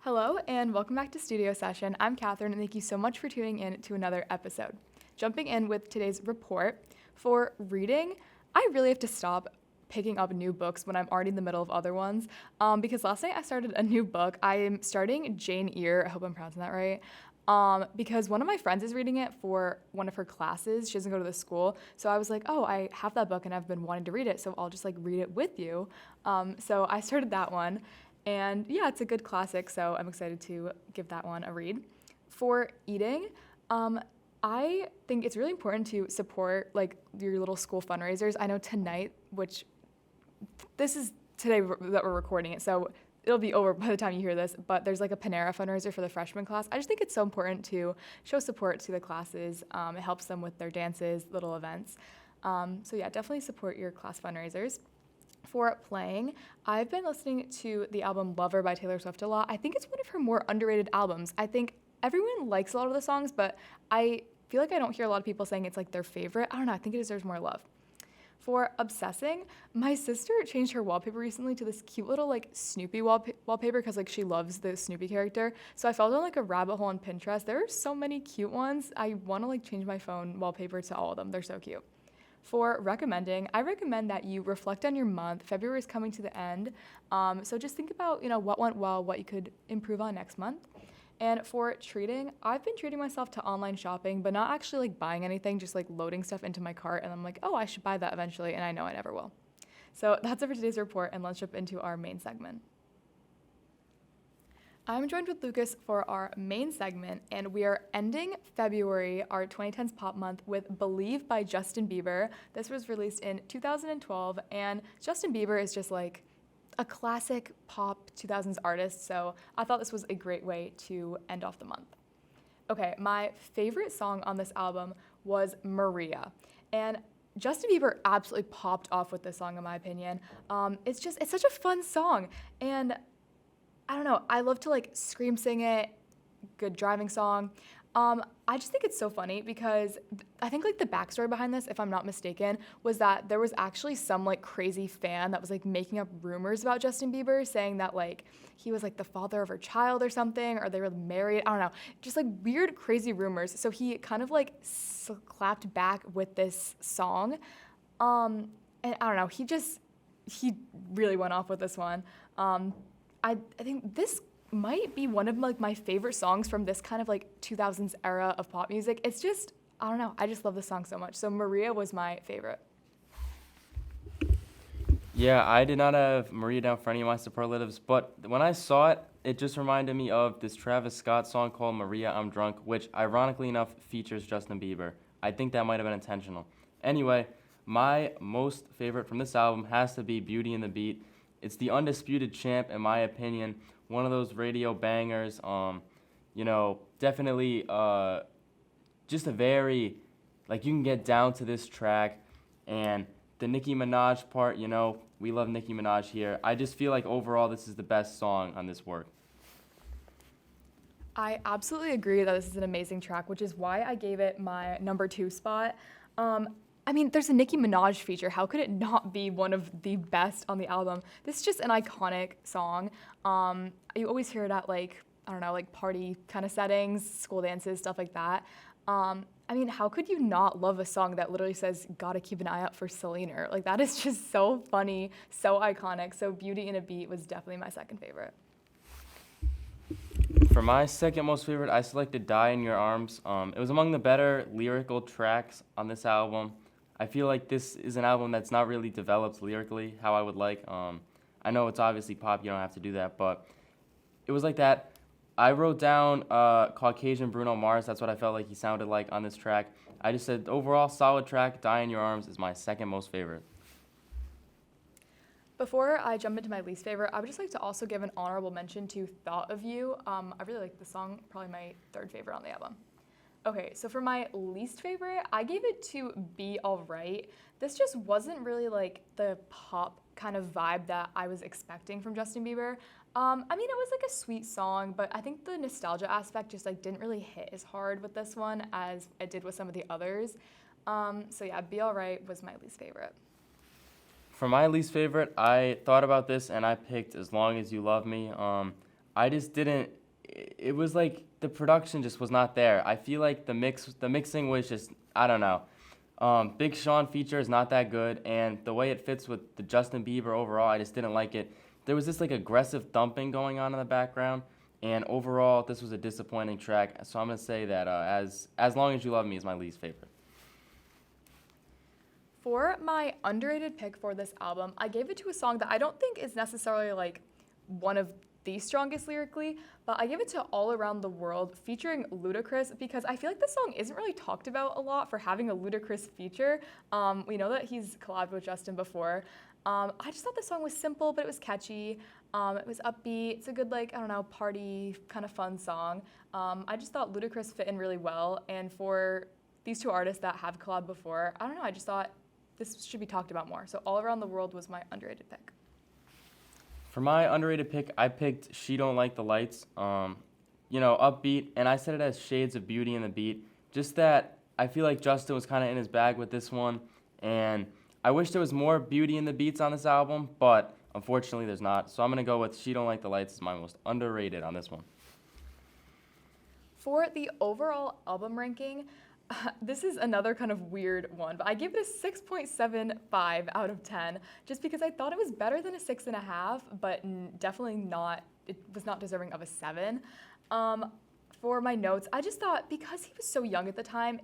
Hello, and welcome back to Studio Session. I'm Catherine, and thank you so much for tuning in to another episode. Jumping in with today's report, for reading, I really have to stop picking up new books when I'm already in the middle of other ones, because last night I started a new book. I am starting Jane Eyre, I hope I'm pronouncing that right, because one of my friends is reading it for one of her classes. She doesn't go to the school, so I was like, oh, I have that book and I've been wanting to read it, so I'll just like read it with you. So I started that one. And yeah, it's a good classic, so I'm excited to give that one a read. For eating, I think it's really important to support like your little school fundraisers. I know tonight, which this is today that we're recording it, so it'll be over by the time you hear this, but there's like a Panera fundraiser for the freshman class. I just think it's so important to show support to the classes. It helps them with their dances, little events. So yeah, definitely support your class fundraisers. For playing, I've been listening to the album Lover by Taylor Swift a lot. I think it's one of her more underrated albums. I think everyone likes a lot of the songs, but I feel like I don't hear a lot of people saying it's like their favorite. I don't know, I think it deserves more love. For obsessing, my sister changed her wallpaper recently to this cute little like Snoopy wallpaper because like she loves the Snoopy character. So I fell down like a rabbit hole on Pinterest. There are so many cute ones. I want to like change my phone wallpaper to all of them. They're so cute. For recommending, I recommend that you reflect on your month. February is coming to the end, so just think about what went well, what you could improve on next month. And for treating, I've been treating myself to online shopping, but not actually like buying anything, just like loading stuff into my cart, and I'm like, oh, I should buy that eventually, and I know I never will. So that's it for today's report, and let's jump into our main segment. I'm joined with Lucas for our main segment, and we are ending February, our 2010s pop month, with Believe by Justin Bieber. This was released in 2012, and Justin Bieber is just like a classic pop 2000s artist, so I thought this was a great way to end off the month. Okay, my favorite song on this album was Maria, and Justin Bieber absolutely popped off with this song, in my opinion. It's such a fun song, and I don't know, I love to like scream sing it, good driving song. I just think it's so funny because I think like the backstory behind this, if I'm not mistaken, was that there was actually some like crazy fan that was like making up rumors about Justin Bieber, saying that like he was like the father of her child or something, or they were married. I don't know, just like weird, crazy rumors. So he kind of like clapped back with this song, and I don't know, he really went off with this one. I think this might be one of like my favorite songs from this kind of like 2000s era of pop music. It's just, I don't know, I just love this song so much. So Maria was my favorite. Yeah, I did not have Maria down for any of my superlatives, but when I saw it, it just reminded me of this Travis Scott song called Maria, I'm Drunk, which ironically enough features Justin Bieber. I think that might have been intentional. Anyway, my most favorite from this album has to be Beauty and the Beat. It's the undisputed champ, in my opinion. One of those radio bangers. Definitely just a very, like, you can get down to this track. And the Nicki Minaj part, we love Nicki Minaj here. I just feel like overall this is the best song on this work. I absolutely agree that this is an amazing track, which is why I gave it my number 2 spot. I mean, there's a Nicki Minaj feature. How could it not be one of the best on the album? This is just an iconic song. You always hear it at like, I don't know, like party kind of settings, school dances, stuff like that. I mean, how could you not love a song that literally says, gotta keep an eye out for Selena? Like, that is just so funny, so iconic. So Beauty and a Beat was definitely my second favorite. For my second most favorite, I selected Die in Your Arms. It was among the better lyrical tracks on this album. I feel like this is an album that's not really developed lyrically how I would like. I know it's obviously pop, you don't have to do that, but it was like that. I wrote down Caucasian Bruno Mars. That's what I felt like he sounded like on this track. I just said overall solid track. Die in Your Arms is my second most favorite. Before I jump into my least favorite, I would just like to also give an honorable mention to Thought of You. I really like the song, probably my third favorite on the album. Okay, so for my least favorite, I gave it to Be Alright. This just wasn't really like the pop kind of vibe that I was expecting from Justin Bieber. I mean, it was like a sweet song, but I think the nostalgia aspect just like didn't really hit as hard with this one as it did with some of the others. So yeah, Be Alright was my least favorite. For my least favorite, I thought about this and I picked As Long As You Love Me. I just didn't. It was like the production just was not there. I feel like the mixing was just, I don't know. Big Sean feature is not that good, and the way it fits with the Justin Bieber overall, I just didn't like it. There was this like aggressive thumping going on in the background, and overall, this was a disappointing track. So I'm gonna say that as long as you love me is my least favorite. For my underrated pick for this album, I gave it to a song that I don't think is necessarily like one of the strongest lyrically, but I gave it to All Around the World featuring Ludacris because I feel like this song isn't really talked about a lot for having a Ludacris feature. We know that he's collabed with Justin before. I just thought the song was simple, but it was catchy. It was upbeat. It's a good, like, I don't know, party kind of fun song. I just thought Ludacris fit in really well. And for these two artists that have collabed before, I don't know, I just thought this should be talked about more. So All Around the World was my underrated pick. For my underrated pick, I picked She Don't Like the Lights. Upbeat, and I said it as shades of beauty in the beat. Just that I feel like Justin was kind of in his bag with this one, and I wish there was more beauty in the beats on this album, but unfortunately there's not. So I'm going to go with She Don't Like the Lights as my most underrated on this one. For the overall album ranking, this is another kind of weird one, but I gave it a 6.75 out of 10 just because I thought it was better than a 6.5, but definitely not, it was not deserving of a 7. For my notes, I just thought because he was so young at the time,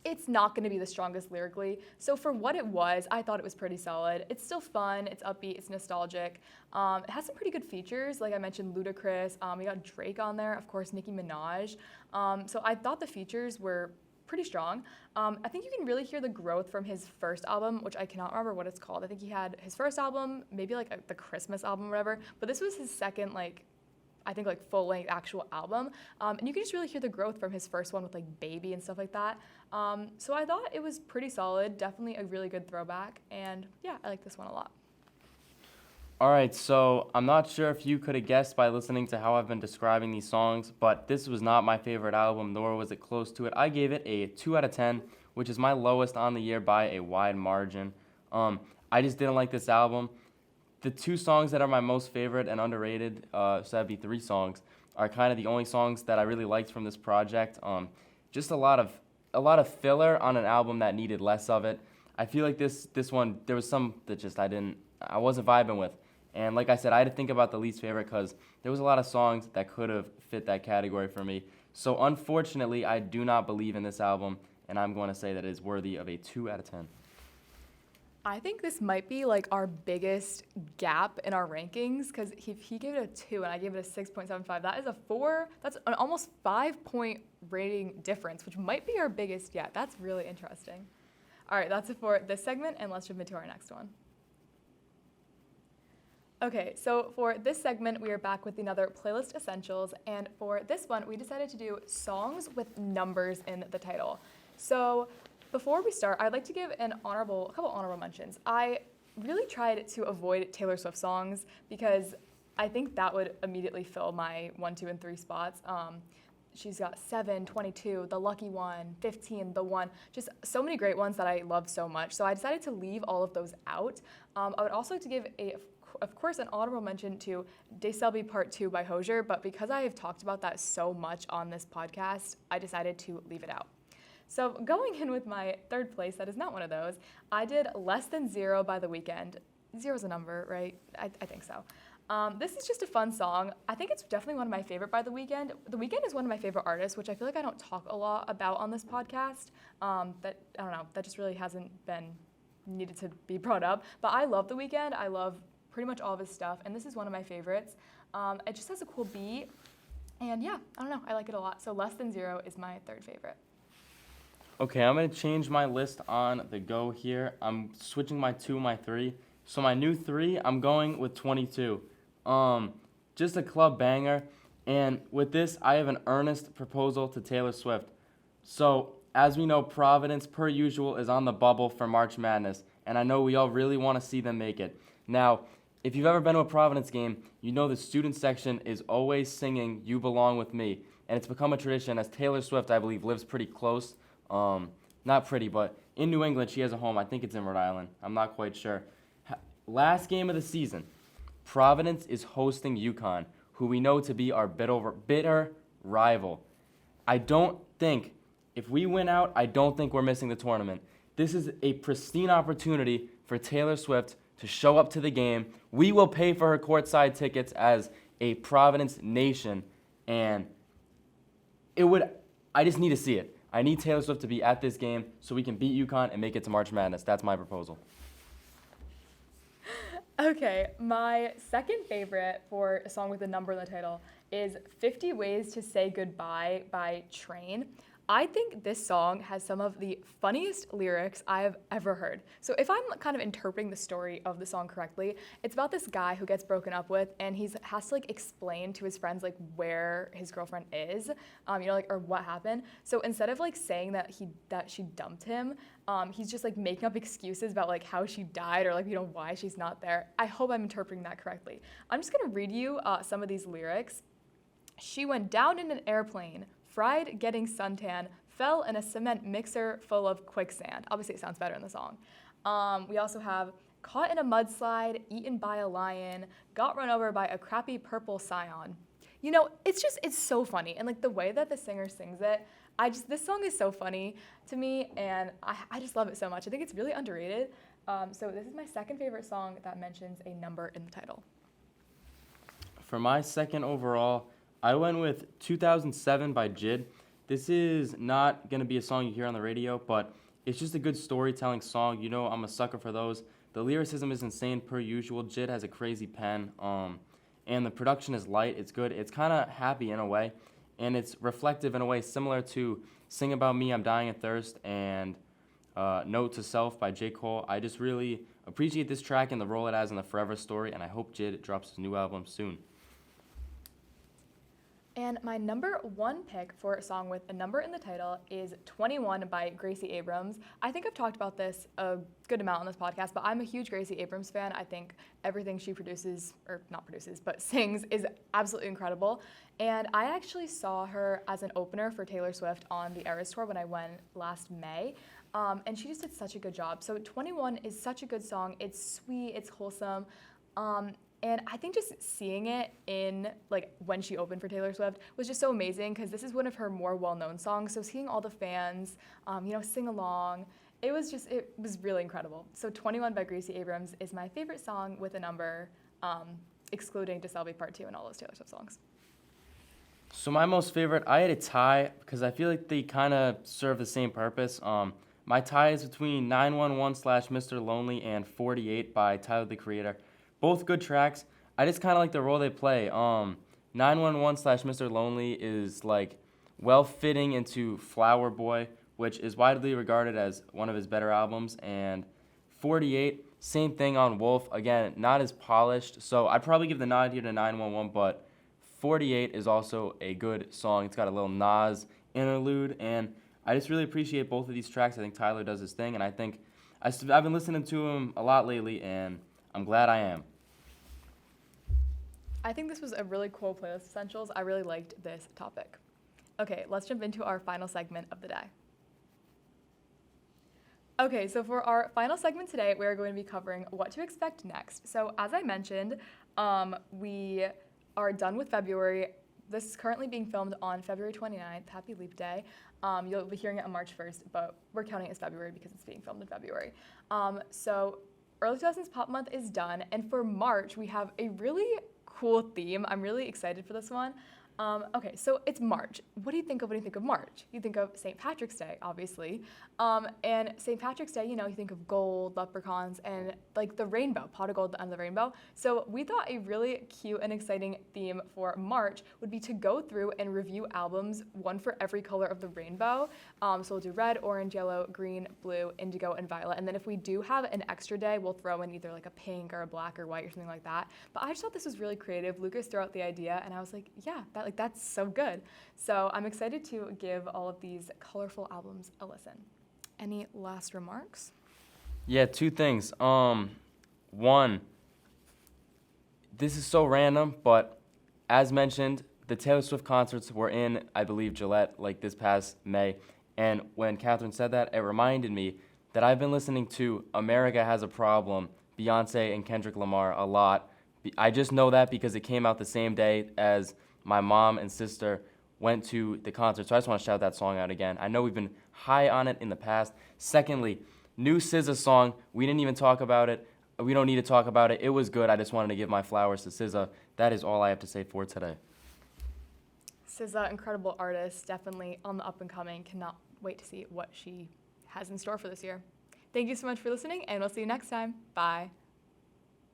it's not going to be the strongest lyrically. So for what it was, I thought it was pretty solid. It's still fun, it's upbeat, it's nostalgic. It has some pretty good features, like I mentioned Ludacris. We got Drake on there, of course, Nicki Minaj. So I thought the features were pretty strong. I think you can really hear the growth from his first album, which I cannot remember what it's called. I think he had his first album, maybe like the Christmas album or whatever, but this was his second full-length actual album. And you can just really hear the growth from his first one with like Baby and stuff like that. So I thought it was pretty solid, definitely a really good throwback. And yeah, I like this one a lot. All right, so I'm not sure if you could have guessed by listening to how I've been describing these songs, but this was not my favorite album, nor was it close to it. I gave it a 2 out of 10, which is my lowest on the year by a wide margin. I just didn't like this album. The two songs that are my most favorite and underrated, so that'd be 3 songs, are kind of the only songs that I really liked from this project. Just a lot of filler on an album that needed less of it. I feel like this one, there was some that just I wasn't vibing with. And like I said, I had to think about the least favorite because there was a lot of songs that could have fit that category for me. So unfortunately, I do not believe in this album, and I'm going to say that it is worthy of a 2 out of 10. I think this might be like our biggest gap in our rankings because he gave it a 2 and I gave it a 6.75. That is a 4. That's an almost 5-point rating difference, which might be our biggest yet. That's really interesting. All right, that's it for this segment, and let's jump into our next one. Okay, so for this segment, we are back with another Playlist Essentials, and for this one, we decided to do songs with numbers in the title. So before we start, I'd like to give a couple honorable mentions. I really tried to avoid Taylor Swift songs because I think that would immediately fill my 1, 2, and 3 spots. She's got 7, 22, The Lucky One, 15, The One, just so many great ones that I love so much. So I decided to leave all of those out. I would also like to give of course, an honorable mention to De Selby Part 2 by Hozier, but because I have talked about that so much on this podcast, I decided to leave it out. So going in with my third place, that is not one of those, I did Less Than Zero by The Weeknd. Zero's a number, right? I think so. This is just a fun song. I think it's definitely one of my favorite by The Weeknd. The Weeknd is one of my favorite artists, which I feel like I don't talk a lot about on this podcast. That just really hasn't been needed to be brought up. But I love The Weeknd. I love pretty much all of his stuff, and this is one of my favorites. It just has a cool beat, and yeah, I don't know, I like it a lot. So Less Than Zero is my third favorite. Okay, I'm going to change my list on the go here. I'm switching my 2 and my 3. So my new 3, I'm going with 22. Just a club banger, and with this, I have an earnest proposal to Taylor Swift. So, as we know, Providence, per usual, is on the bubble for March Madness, and I know we all really want to see them make it. Now, if you've ever been to a Providence game, you know the student section is always singing You Belong With Me. And it's become a tradition as Taylor Swift, I believe, lives pretty close. Not pretty, but in New England, she has a home. I think it's in Rhode Island. I'm not quite sure. Last game of the season, Providence is hosting UConn, who we know to be our bitter rival. I don't think, if we win out, I don't think we're missing the tournament. This is a pristine opportunity for Taylor Swift to show up to the game. We will pay for her courtside tickets as a Providence nation, and I just need to see it. I need Taylor Swift to be at this game so we can beat UConn and make it to March Madness. That's my proposal. Okay, my second favorite for a song with a number in the title is 50 Ways to Say Goodbye by Train. I think this song has some of the funniest lyrics I have ever heard. So if I'm kind of interpreting the story of the song correctly, it's about this guy who gets broken up with, and he has to like explain to his friends like where his girlfriend is, or what happened. So instead of like saying that she dumped him, he's just like making up excuses about like how she died or like why she's not there. I hope I'm interpreting that correctly. I'm just gonna read you some of these lyrics. She went down in an airplane, fried getting suntan, fell in a cement mixer full of quicksand. Obviously, it sounds better in the song. We also have caught in a mudslide, eaten by a lion, got run over by a crappy purple scion. It's so funny. And like the way that the singer sings it, this song is so funny to me, and I just love it so much. I think it's really underrated. So this is my second favorite song that mentions a number in the title. For my second overall, I went with 2007 by JID. This is not going to be a song you hear on the radio, but it's just a good storytelling song. I'm a sucker for those. The lyricism is insane per usual. JID has a crazy pen, and the production is light. It's good. It's kind of happy in a way, and it's reflective in a way similar to Sing About Me, I'm Dying of Thirst, and Note to Self by J. Cole. I just really appreciate this track and the role it has in the Forever story, and I hope JID drops his new album soon. And my number one pick for a song with a number in the title is 21 by Gracie Abrams. I think I've talked about this a good amount on this podcast, but I'm a huge Gracie Abrams fan. I think everything she sings is absolutely incredible. And I actually saw her as an opener for Taylor Swift on the Eras Tour when I went last May. And she just did such a good job. So 21 is such a good song. It's sweet, it's wholesome. And I think just seeing it in, like, when she opened for Taylor Swift was just so amazing because this is one of her more well-known songs. So seeing all the fans, sing along, it was really incredible. So 21 by Gracie Abrams is my favorite song with a number, excluding DeSelby Part 2 and all those Taylor Swift songs. So my most favorite, I had a tie because I feel like they kind of serve the same purpose. My tie is between 911/Mr. Lonely and 48 by Tyler, the Creator. Both good tracks. I just kind of like the role they play. 911/Mr. Lonely is like well-fitting into Flower Boy, which is widely regarded as one of his better albums. And 48, same thing on Wolf. Again, not as polished. So I'd probably give the nod here to 911, but 48 is also a good song. It's got a little Nas interlude, and I just really appreciate both of these tracks. I think Tyler does his thing, and I think I've been listening to him a lot lately, and I'm glad I am. I think this was a really cool playlist essentials. I really liked this topic. Okay, let's jump into our final segment of the day. Okay, so for our final segment today, we're going to be covering what to expect next. So as I mentioned, we are done with February. This is currently being filmed on February 29th. Happy Leap Day. You'll be hearing it on March 1st, but we're counting it as February because it's being filmed in February. So Early 2000s Pop Month is done, and for March, we have a really cool theme. I'm really excited for this one. Okay, so it's March. What do you think of when you think of March? You think of St. Patrick's Day, obviously. And St. Patrick's Day, you think of gold, leprechauns, and like the rainbow, pot of gold on the rainbow. So we thought a really cute and exciting theme for March would be to go through and review albums, one for every color of the rainbow. So we'll do red, orange, yellow, green, blue, indigo, and violet. And then if we do have an extra day, we'll throw in either like a pink or a black or white or something like that. But I just thought this was really creative. Lucas threw out the idea, and I was like, yeah, that's so good. So I'm excited to give all of these colorful albums a listen. Any last remarks? Yeah, two things. One, this is so random, but as mentioned, the Taylor Swift concerts were in, I believe, Gillette, like this past May. And when Catherine said that, it reminded me that I've been listening to America Has a Problem, Beyonce and Kendrick Lamar a lot I just know that because it came out the same day as my mom and sister went to the concert. So I just want to shout that song out again. I know we've been high on it in the past. Secondly, new SZA song. We didn't even talk about it. We don't need to talk about it. It was good. I just wanted to give my flowers to SZA. That is all I have to say for today. SZA, incredible artist, definitely on the up and coming. Cannot wait to see what she has in store for this year. Thank you so much for listening, and we'll see you next time. Bye.